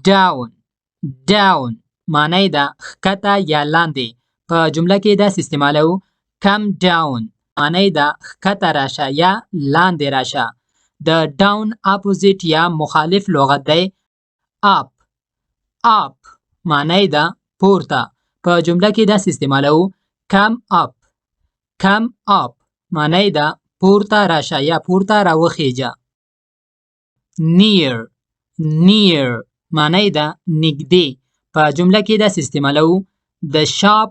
down down معنی ده ښکته یا لاندې. په جمله کې داسې استعمالو come down معنی ده ښکته راشه یا لاندې راشه. د down opposite یا مخالف لغت دی up up معنی ده پورته. په جمله کې داسې استعمالو come up معنی ده پورته راشه یا پورته راوخیجه. near معنی ده نږدې. په جمله کې داسې استعمالو the shop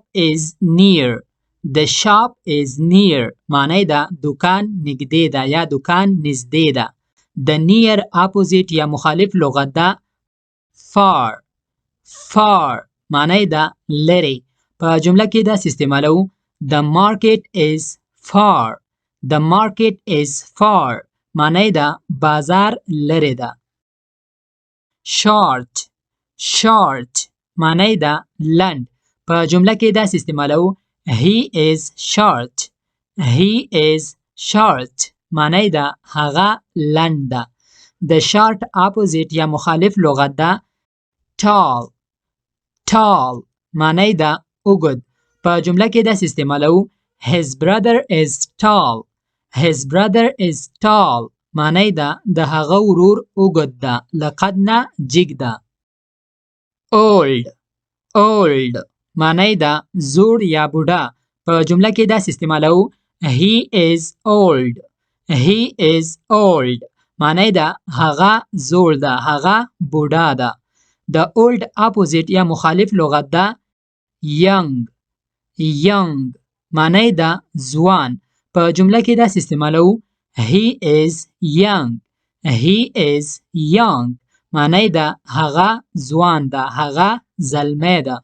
is near معنی ده دکان نږدې ده یا دکان نږدې ده. د near opposite یا مخالف لغت ده far معنی ده لرې. په جمله کې داسې استعمالو the market is far معنی ده بازار لرې ده. short معنی ده لنډ. په جمله کې داسې استعمالو he is short معنی ده هغه لنډ ده. د short opposite یا مخالف لغت ده tall معنی ده اوږد. په جمله کې داسې استعمالو his brother is tall معنی ده د هغه ورور اوږد ده لقد نه جګ ده. old معنی ده زوړ یا بوډا. په جمله کې داسې استعمالو he is old معنی ده هغه زوړ ده هغه بوډا ده. د old opposite یا مخالف لغت ده young معنی ده ځوان. په جمله کې داسې استعمالو he is young معنی ده هغه ځوان ده هغه زلمی ده.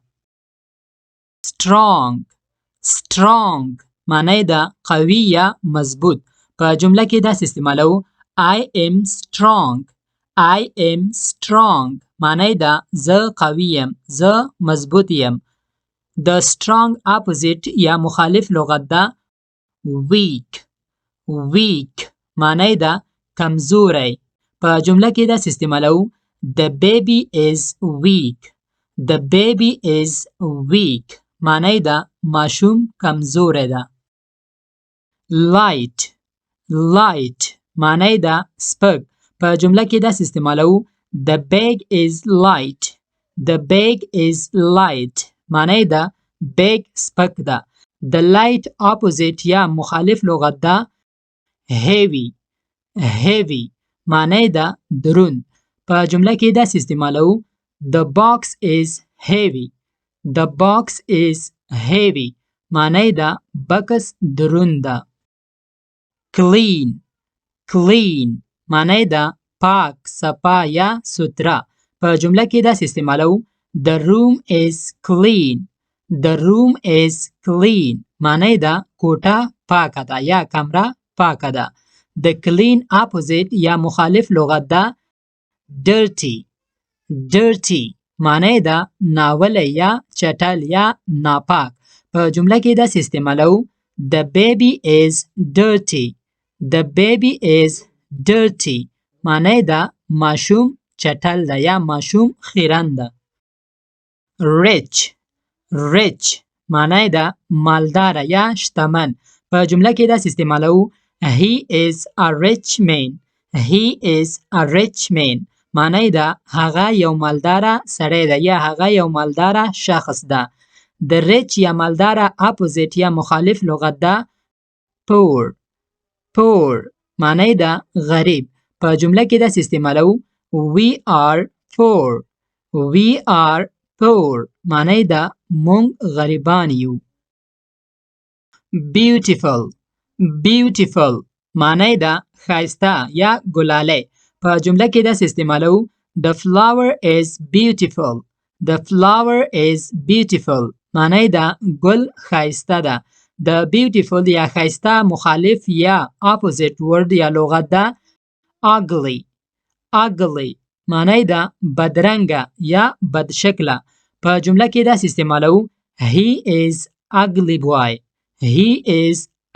strong معنی ده قوي یا مضبوط. په جمله کې داسې استعمالو I am strong معنی ده زه قوي یم زه مضبوط یم. د strong opposite یا مخالف لغت ده weak معنی ده کمزوری. په جمله کې داسې استعمالو the baby is weak معنی ده ماشوم کمزوری ده. light معنی ده سپک. په جمله کې داسې استعمالو the bag is light معنی ده bag سپک ده. د light opposite یا مخالف لغت ده heavy معنی ده دروند. په جمله کې داسې استعمالو the box is heavy معنی ده بکس دروند ده. clean معنی ده پاک صفا یا سوتره. په جمله کې داسې استعمالو the room is clean معنی ده کوټه پاکه ده یا کمره پاکه ده. د clean opposite یا مخالف لغت ده dirty معنی ده ناولی یا چټل یا ناپاک. په جمله کې داسې استعمالو the baby is dirty معنی ده ماشوم چټل ده یا ماشوم خیرن ده. rich معنی ده مالدار یا شتمن. په جمله کې داسې استعمالو he is a rich man معنی ده هغه یو مالداره سړی ده یا هغه یو مالداره شخص ده. د rich یا مالداره opposite یا مخالف لغت ده poor معنی ده غریب. په جمله کې داسې استعمالو we are poor معنی ده مونږ غریبان یو. beautiful معنی ده ښایسته یا ګلالی. په جمله کې داسې استعمالو the flower is beautiful معنی ده ګل ښایسته ده. د beautiful یا ښایسته مخالف یا opposite word یا لغت ده ugly معنی ده بدرنګه یا بدشکله. په جمله کې داسې استعمالو he is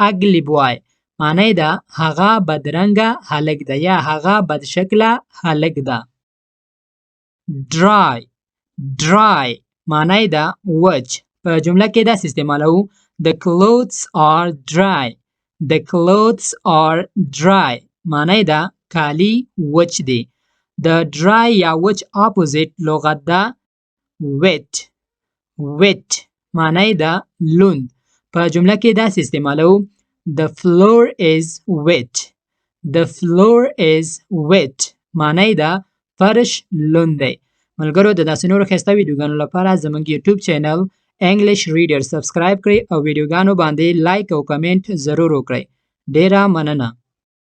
ugly boy معنی ده هغه بدرنګه هلک ده یا هغه بدشکله هلک ده. dry dry معنی ده وچ په جمله کې داسې استعمالو the clothes are dry the clothes are dry معنی ده کالی وچ دي د dry یا وچ اپوزیت لغت ده wet wet معنی ده لوند په جمله کې داسې استعمالو the floor is wet the floor is wet معنی ده فرش لوند دی ملګرو د داسې نورو ښایسته ویډیوګانو لپاره زموږ یوټیوب چینل انګلیش ریډر سبسکرایب کړئ او ویډیوګانو باندې لایک او کمنټ ضرور وکړئ ډیره مننه